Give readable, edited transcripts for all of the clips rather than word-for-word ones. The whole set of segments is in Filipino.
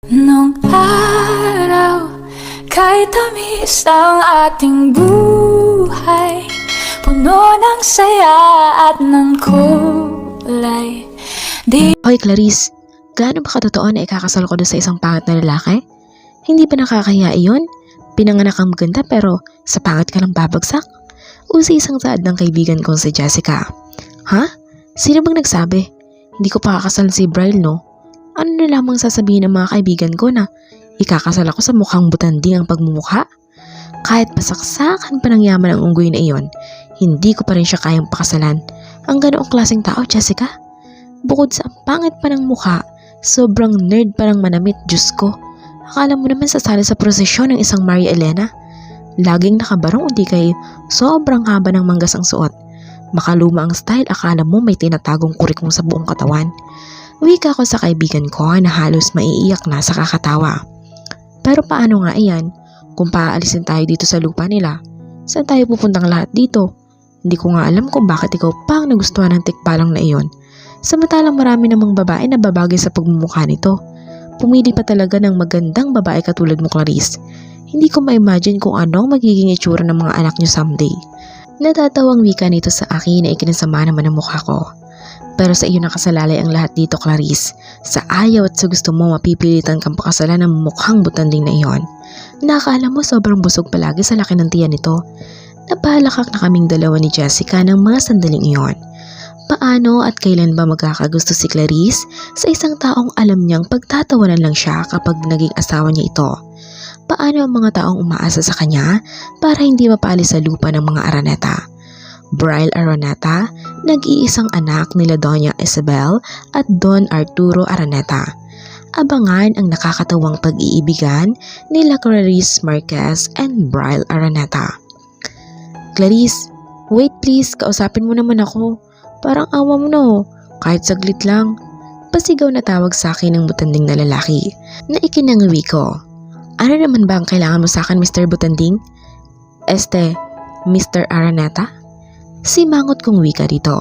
Nung araw, kahit tamis ang ating buhay, puno ng saya at ng kulay. Hoy Clarice, gaano ba katotoo na ikakasal ko doon sa isang pangit na lalaki? Hindi ba nakakahiya iyon? Pinanganak kang maganda pero sa pangit ka lang babagsak? O sa isang saad ng kaibigan kong si Jessica? Ha? Sino bang nagsabi? Hindi ko pa kakasal si Bryle, no? Ano na lamang sasabihin ng mga kaibigan ko na ikakasal ako sa mukhang butanding ang pagmumukha? Kahit pasaksakan pa ng yaman ang unggoy na iyon, hindi ko pa rin siya kayang pakasalan. Ang ganoong klaseng tao, Jessica. Bukod sa ang pangit pa ng mukha, sobrang nerd pa ng manamit, Diyos ko. Akala mo naman sasali sa prosesyon ng isang Maria Elena? Laging nakabarong di kay sobrang haba ng manggas ang suot. Makaluma ang style, akala mo may tinatagong kurik mo sa buong katawan. Wika ko sa kaibigan ko na halos maiiyak na sa kakatawa. Pero paano nga iyan? Kung paaalisin tayo dito sa lupa nila, saan tayo pupuntang lahat dito? Hindi ko nga alam kung bakit ikaw pa ang nagustuhan ng tikbalang na iyon. Samantalang marami namang babae na babagay sa pagmumukha nito. Pumili pa talaga ng magandang babae katulad mo, Clarice. Hindi ko ma-imagine kung ano ang magiging itsura ng mga anak niyo someday. Natatawang wika nito sa akin na ikinasama naman ang mukha ko. Pero sa iyo nakasalalay ang lahat dito, Clarice. Sa ayaw at sa gusto mo mapipilitan kang pakasalan ng mukhang butanding na iyon. Nakakaalam mo sobrang busog palagi sa laki ng tiyan nito. Napalakak na kaming dalawa ni Jessica ng mga sandaling iyon. Paano at kailan ba magkakagusto si Clarice sa isang taong alam niyang pagtatawanan lang siya kapag naging asawa niya ito? Paano ang mga taong umaasa sa kanya para hindi mapaalis sa lupa ng mga Araneta? Bryle Araneta, nag-iisang anak nila Doña Isabel at Don Arturo Araneta. Abangan ang nakakatawang pag-iibigan nila Clarice Marquez and Bryle Araneta. Clarice, wait please, kausapin mo naman ako. Parang awa mo no, kahit saglit lang. Pasigaw na tawag sa akin ng butanding na lalaki na ikinangawi ko. Ano naman ba ang kailangan mo sa akin, Mr. Butanding? Mr. Araneta? Simangot kong wika dito.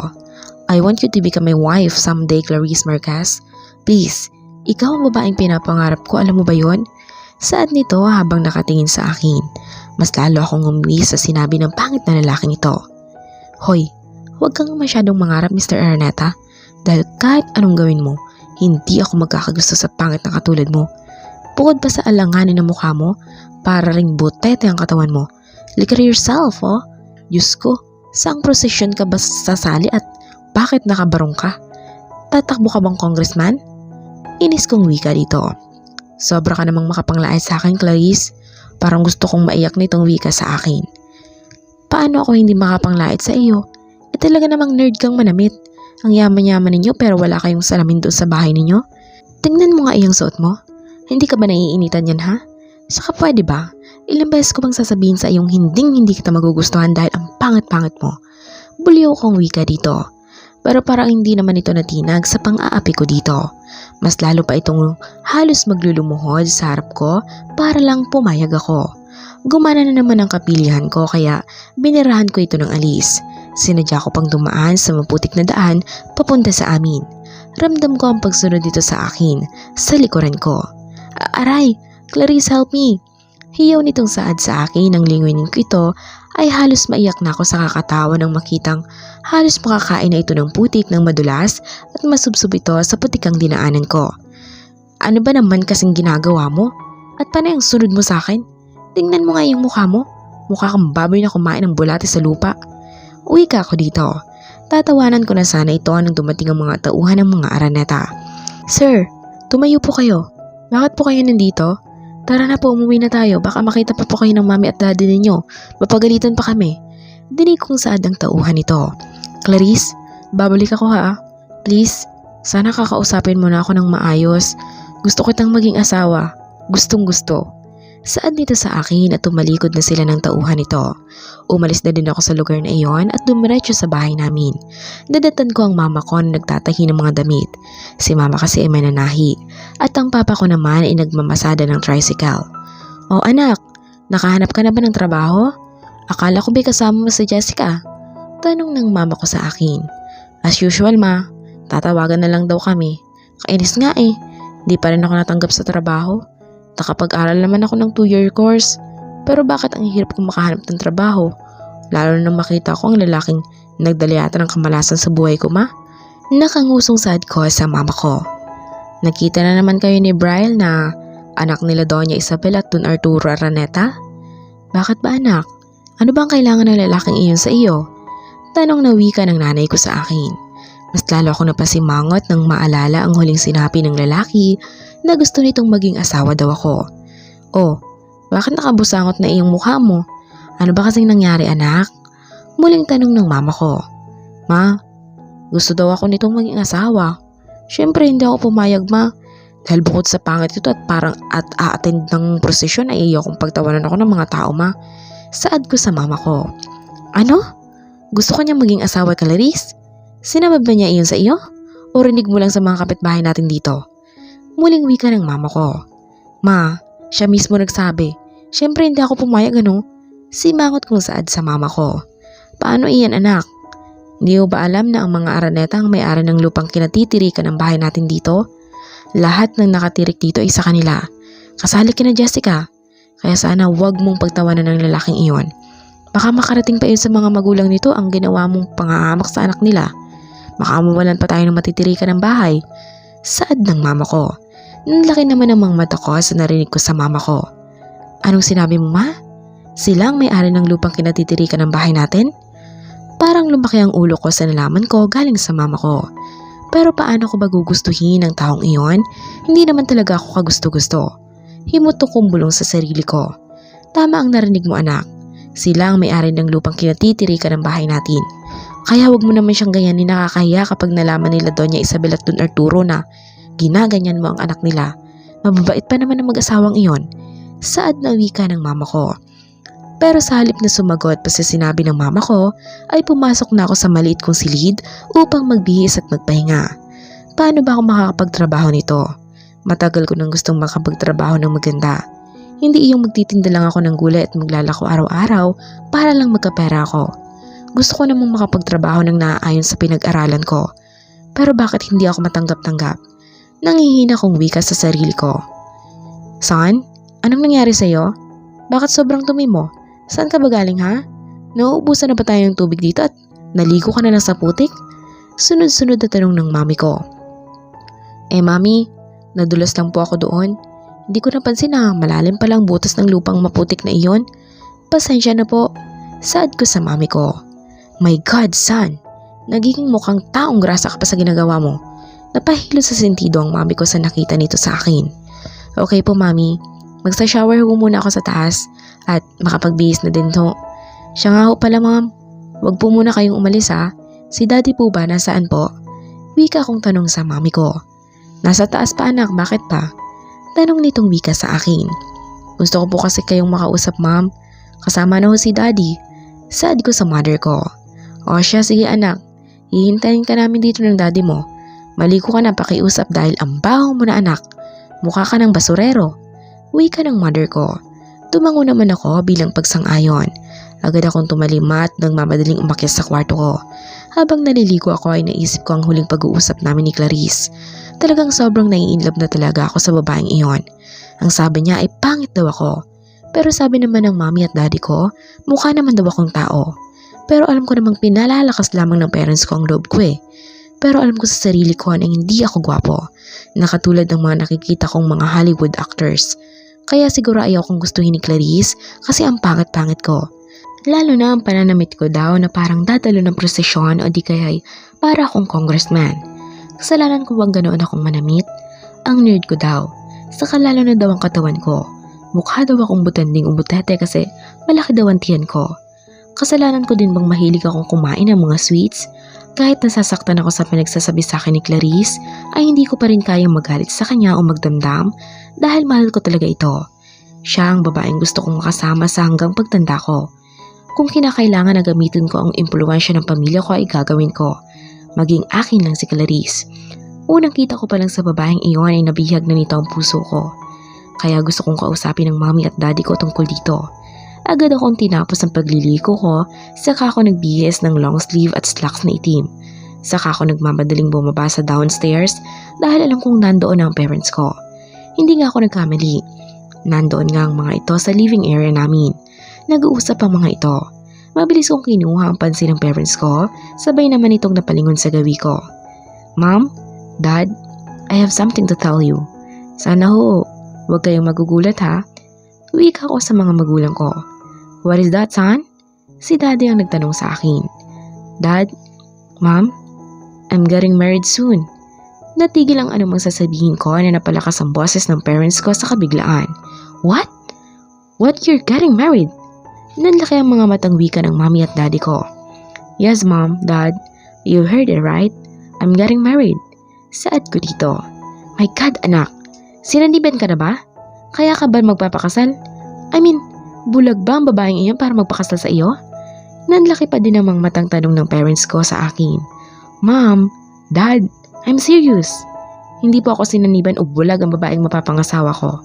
I want you to become my wife someday, Clarice Marquez. Please, ikaw ang babaeng pinapangarap ko, alam mo ba yon? Saad nito habang nakatingin sa akin. Mas lalo akong umiwi sa sinabi ng pangit na lalaking ito. Hoy, huwag kang masyadong mangarap, Mr. Araneta. Dahil kahit anong gawin mo, hindi ako magkakagusto sa pangit na katulad mo. Bukod pa sa alanganin ng mukha mo, para ring butete ang katawan mo. Look at yourself, oh. Diyos ko, saang prosesyon ka ba sasali at bakit nakabarong ka? Tatakbo ka bang congressman? Inis kong wika dito. Sobra ka namang makapanglait sa akin, Clarice. Parang gusto kong maiyak nitong wika sa akin. Paano ako hindi makapanglait sa iyo? Talaga namang nerd kang manamit. Ang yaman-yaman ninyo pero wala kayong salamin doon sa bahay ninyo. Tingnan mo nga iyong suot mo. Hindi ka ba naiinitan yan, ha? Saka pwede ba? Ilang beses ko bang sasabihin sa iyong hindi kita magugustuhan dahil ang pangit-pangit mo? Buliw kong wika dito. Pero parang hindi naman ito natinag sa pang-aapi ko dito. Mas lalo pa itong halos maglulumuhod sa harap ko para lang pumayag ako. Gumana na naman ang kapilihan ko kaya binirahan ko ito ng alis. Sinadya ko pang dumaan sa maputik na daan papunta sa amin. Ramdam ko ang pagsunod dito sa akin, sa likuran ko. Aray, Clarice, help me. Hiyaw nitong saad sa akin nang linguinin ko ito ay halos maiyak na ako sa kakatawa nang makitang halos makakain na ito ng putik ng madulas at masubsob ito sa putikang dinaanan ko. Ano ba naman kasing ginagawa mo? At paano yung sunod mo sa akin? Tingnan mo nga yung mukha mo. Mukha kang baboy na kumain ng bulate sa lupa. Uwi ka ako dito. Tatawanan ko na sana ito nang dumating ang mga tauhan ng mga Araneta. Sir, tumayo po kayo. Bakit po kayo nandito? Tara na po, umuwi na tayo. Baka makita pa po kayo ng mami at daddy ninyo. Mapagalitan pa kami. Dinig kong saad ang tauhan nito. Clarice, babalik ako ha. Please, sana kakausapin mo na ako ng maayos. Gusto kitang maging asawa. Gustong gusto. Saad nito sa akin at tumalikod na sila ng tauhan nito. Umalis na din ako sa lugar na iyon at dumiretso sa bahay namin. Nadatan ko ang mama ko na nagtatahi ng mga damit. Si mama kasi ay mananahi at ang papa ko naman ay nagmamasada ng tricycle. O anak, nakahanap ka na ba ng trabaho? Akala ko ba kasama mo si Jessica? Tanong ng mama ko sa akin. As usual ma, tatawagan na lang daw kami. Kainis nga eh. Di pa rin ako natanggap sa trabaho. Nakapag-aral naman ako ng 2-year course. Pero bakit ang hirap kong makahanap ng trabaho? Lalo na makita ko ang lalaking nagdala ng kamalasan sa buhay ko, ma. Nakangusong saad ko sa mama ko. Nakita na naman kayo ni Brian na anak nila Doña Isabel at Don Arturo Araneta? Bakit ba anak? Ano bang kailangan ng lalaking iyon sa iyo? Tanong na wika ng nanay ko sa akin. Mas lalo ako napasimangot nang maalala ang huling sinabi ng lalaki na gusto nitong maging asawa daw ako. Oh, bakit nakabusangot na iyong mukha mo? Ano ba kasing nangyari anak? Muling tanong ng mama ko. Ma, gusto daw ako nitong maging asawa. Siyempre hindi ako pumayag, ma. Dahil bukod sa pangit ito at parang a-attend ng prosesyon ay iyokong pagtawanan ako ng mga tao, ma. Saad ko sa mama ko. Ano? Gusto ka niya maging asawa, Clarice? Sinabab ba niya iyon sa iyo? O rinig mo lang sa mga kapitbahay natin dito? Muling wika ng mama ko. Ma, siya mismo nagsabi. Siyempre hindi ako pumayag, ano? Simangot kong saad sa mama ko. Paano iyan, anak? Hindi mo ba alam na ang mga Araneta ang may-ari ng lupang kinatitirikan ng bahay natin dito? Lahat ng nakatirik dito ay sa kanila. Kasali ka na, Jessica. Kaya sana huwag mong pagtawanan ng lalaking iyon. Baka makarating pa yun sa mga magulang nito ang ginawa mong pangahamak sa anak nila. Baka mawalan pa tayo ng matitirikan ng bahay. Saad ng mama ko. Nanlaki naman ang mga mata ko sa narinig ko sa mama ko. Anong sinabi mo, ma? Sila ang may-ari ng lupang kinatitirikan ng bahay natin? Parang lumaki ang ulo ko sa nalaman ko galing sa mama ko. Pero paano ko ba gugustuhin ang taong iyon? Hindi naman talaga ako kagusto-gusto. Himutok kong bulong sa sarili ko. Tama ang narinig mo, anak. Sila ang may-ari ng lupang kinatitirikan ng bahay natin. Kaya wag mo naman siyang ganyanin, nakakahiya kapag nalaman nila Doña Isabel at Don Arturo na ginaganyan mo ang anak nila. Mababait pa naman ang mag-asawang iyon. Saad na wika ng mama ko. Pero sa halip na sumagot pa sa sinabi ng mama ko, ay pumasok na ako sa maliit kong silid upang magbihis at magpahinga. Paano ba ako makakapagtrabaho nito? Matagal ko nang gustong makapagtrabaho ng maganda. Hindi iyong magtitinda lang ako ng gulay at maglalako araw-araw para lang magkapera ako. Gusto ko namang makapagtrabaho ng naaayon sa pinag-aralan ko. Pero bakit hindi ako matanggap-tanggap? Nangihina kong wika sa sarili ko. Son, anong nangyari sa'yo? Bakit sobrang tumi mo? Saan ka ba galing, ha? Nauubusan na ba tayo ng tubig dito at naligo ka na lang sa putik? Sunod-sunod na tanong ng mami ko. Mami, nadulas lang po ako doon. Hindi ko napansin na malalim palang butas ng lupang maputik na iyon. Pasensya na po. Saad ko sa mami ko. My God, son! Nagiging mukhang taong grasa ka pa sa ginagawa mo. Napahilo sa sentido ang mami ko sa nakita nito sa akin. Okay po, mami. Magsa-shower ho muna ako sa taas at makapagbihis na din ho. Siya nga ho pala, ma'am. Huwag po muna kayong umalis, ha. Si daddy po ba nasaan po? Wika kong tanong sa mami ko. Nasa taas pa, anak, bakit pa? Tanong nitong wika sa akin. Gusto ko po kasi kayong makausap, ma'am. Kasama na ho si daddy. Saad ko sa mother ko. O siya, sige anak. Hihintayin ka namin dito ng daddy mo. Maligo ka na pakiusap dahil ang baho mo na, anak. Mukha ka ng basurero. Wika ng mother ko. Tumango naman ako bilang pagsang-ayon. Agad akong tumalima at nagmamadaling umakyat sa kwarto ko. Habang naliligo ako ay naisip ko ang huling pag-uusap namin ni Clarice. Talagang sobrang nai-inlove na talaga ako sa babaeng iyon. Ang sabi niya ay pangit daw ako. Pero sabi naman ng mami at daddy ko, mukha naman daw akong tao. Pero alam ko namang pinalalakas lamang ng parents ko ang loob ko eh. Pero alam ko sa sarili ko na hindi ako gwapo. Nakatulad ng mga nakikita kong mga Hollywood actors. Kaya siguro ayaw kong gustuhin ni Clarice kasi ang pangit-pangit ko. Lalo na ang pananamit ko daw na parang dadalo ng prosesyon o di kaya'y para akong congressman. Kasalanan ko bang ganoon akong manamit? Ang nerd ko daw. Saka lalo na daw ang katawan ko. Mukha daw akong butanding ubutete kasi malaki daw ang tiyan ko. Kasalanan ko din bang mahilig akong kumain ng mga sweets? Kahit nasasaktan ako sa pinagsasabi sa akin ni Clarice, ay hindi ko pa rin kayang magalit sa kanya o magdamdam dahil mahal ko talaga ito. Siya ang babaeng gusto kong makasama sa hanggang pagtanda ko. Kung kinakailangan na gamitin ko ang impluwensya ng pamilya ko ay gagawin ko. Maging akin lang si Clarice. Unang kita ko pa lang sa babaeng iyon ay nabihag na nito ang puso ko. Kaya gusto kong kausapin ng mami at daddy ko tungkol dito. Agad akong tinapos ang pagliligo ko, saka ako nagbihis ng long sleeve at slacks na itim. Saka ako nagmamadaling bumaba sa downstairs dahil alam kong nandoon ang parents ko. Hindi nga ako nagkamali. Nandoon nga ang mga ito sa living area namin. Nag-uusap ang mga ito. Mabilis kong kinuha ang pansin ng parents ko, sabay naman itong napalingon sa gawi ko. Mom, Dad, I have something to tell you. Sana ho, huwag kayong magugulat ha. Wika ko sa mga magulang ko. What is that, son? Si Daddy ang nagtanong sa akin. Dad, Mom, I'm getting married soon. Natigil ang anumang sasabihin ko na napalakas ang boses ng parents ko sa kabiglaan. What? What, you're getting married? Nanlaki ang mga matang wika ng mommy at daddy ko. Yes, Mom, Dad, you heard it right. I'm getting married. Saad ko dito. My God, anak, sinandiban ka na ba? Kaya ka ba magpapakasal? I mean, bulag ba ang babaeng iyon para magpakasal sa iyo? Nanlaki pa din namang matang tanong ng parents ko sa akin. Mom, Dad, I'm serious. Hindi po ako sinaniban o bulag ang babaeng mapapangasawa ko,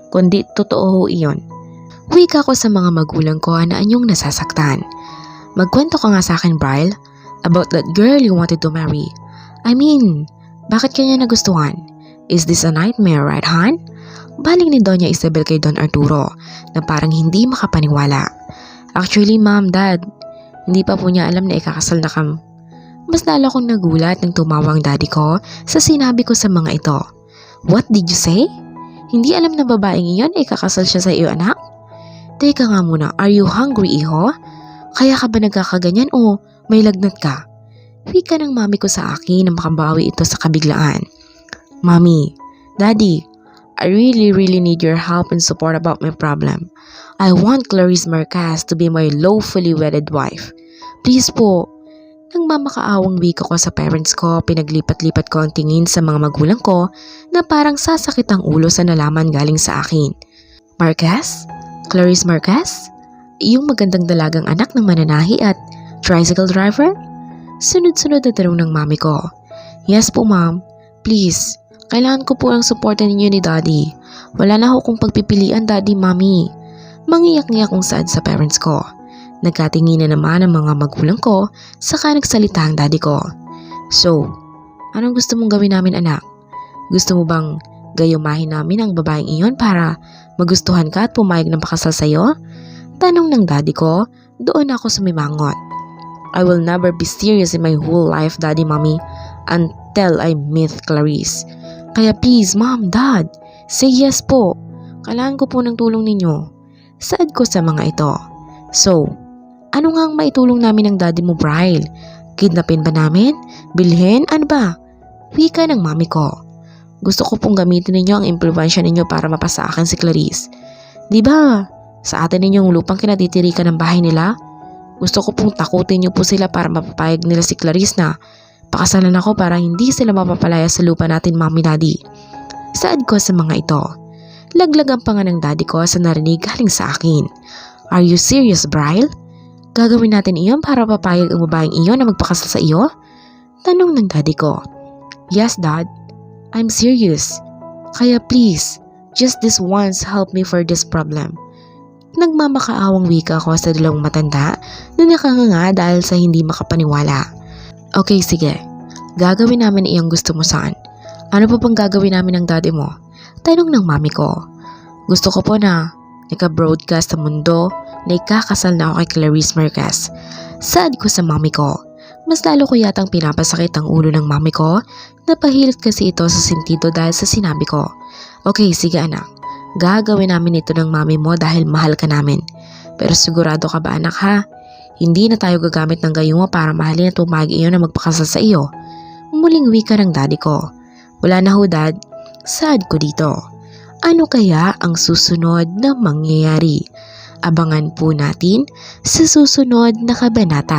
kundi totoo ho iyon. Wika ko sa mga magulang ko na anyong nasasaktan. Magkwento ka nga sa akin, Bryle, about that girl you wanted to marry. I mean, bakit kanya nagustuhan? Is this a nightmare, right, Han? Baling ni Doña Isabel kay Don Arturo na parang hindi makapaniwala. Actually, Mom, Dad, hindi pa po niya alam na ikakasal na kami. Mas lalo akong nagulat nang tumawang daddy ko sa sinabi ko sa mga ito. What did you say? Hindi alam na babaeng iyon ay kakasal siya sa iyo, anak? Teka nga muna, are you hungry, iho? Kaya ka ba nagkakaganyan o may lagnat ka? Wika ng mami ko sa akin na makabawi ito sa kabiglaan. Mami, Daddy, I really need your help and support about my problem. I want Clarice Marquez to be my lawfully wedded wife. Please po. Nang mamakaawang wika ko sa parents ko, pinaglipat-lipat ko ang tingin sa mga magulang ko na parang sasakit ang ulo sa nalaman galing sa akin. Marquez? Clarice Marquez? Yung magandang dalagang anak ng mananahi at tricycle driver? Sunod-sunod na tanong ng mami ko. Yes po, Ma'am. Please, kailangan ko po ang suporta ninyo ni Daddy. Wala na akong pagpipilian, Daddy, Mami. Mangiyak-ngiyak kong saad sa parents ko. Nagkatingin na naman ang mga magulang ko, saka nagsalita ang daddy ko. So, anong gusto mong gawin namin, anak? Gusto mo bang gayumahin namin ang babaeng iyon para magustuhan ka at pumayag ng pakasal sa'yo? Tanong ng daddy ko, doon ako sumimangot. I will never be serious in my whole life, Daddy, Mommy, until I meet Clarice. Kaya please, Mom, Dad, say yes po. Kailangan ko po ng tulong ninyo. Saad ko sa mga ito. So, ano nga ang maitulong namin ng daddy mo, Bryle? Kidnapin ba namin? Bilhin? Ano ba? Wika ng mami ko. Gusto ko pong gamitin ninyo ang impluwensya ninyo para mapasa akin si Clarice. Di ba? Sa atin ninyong lupang kinatitirikan ng bahay nila? Gusto ko pong takutin niyo po sila para mapapayag nila si Clarice na pakasalan ako para hindi sila mapapalaya sa lupa natin, Mommy, Daddy. Saad ko sa mga ito. Laglag ang panga ng daddy ko sa narinig galing sa akin. Are you serious, Bryle? Gagawin natin iyon para papayag ang babaeng iyon na magpakasal sa iyo? Tanong ng daddy ko. Yes, Dad. I'm serious. Kaya please, just this once help me for this problem. Nagmamakaawang wika ko sa dalawang matanda na nakanganga dahil sa hindi makapaniwala. Okay, sige. Gagawin namin iyong gusto mo, son. Ano pa bang gagawin namin ng daddy mo? Tanong ng mami ko. Gusto ko po na naka-broadcast sa mundo na ikakasal na ako kay Clarice Marquez. Saad ko sa mami ko. Mas lalo ko yatang pinapasakit ang ulo ng mami ko. Napahilit kasi ito sa sentido dahil sa sinabi ko. Okay, sige anak. Gagawin namin ito ng mami mo dahil mahal ka namin. Pero sigurado ka ba, anak, ha? Hindi na tayo gagamit ng gayuma para mahalin at umagi iyon na magpakasal sa iyo. Muling wika ng daddy ko. Wala na ho, Dad. Saad ko dito. Ano kaya ang susunod na mangyayari? Abangan po natin sa susunod na kabanata.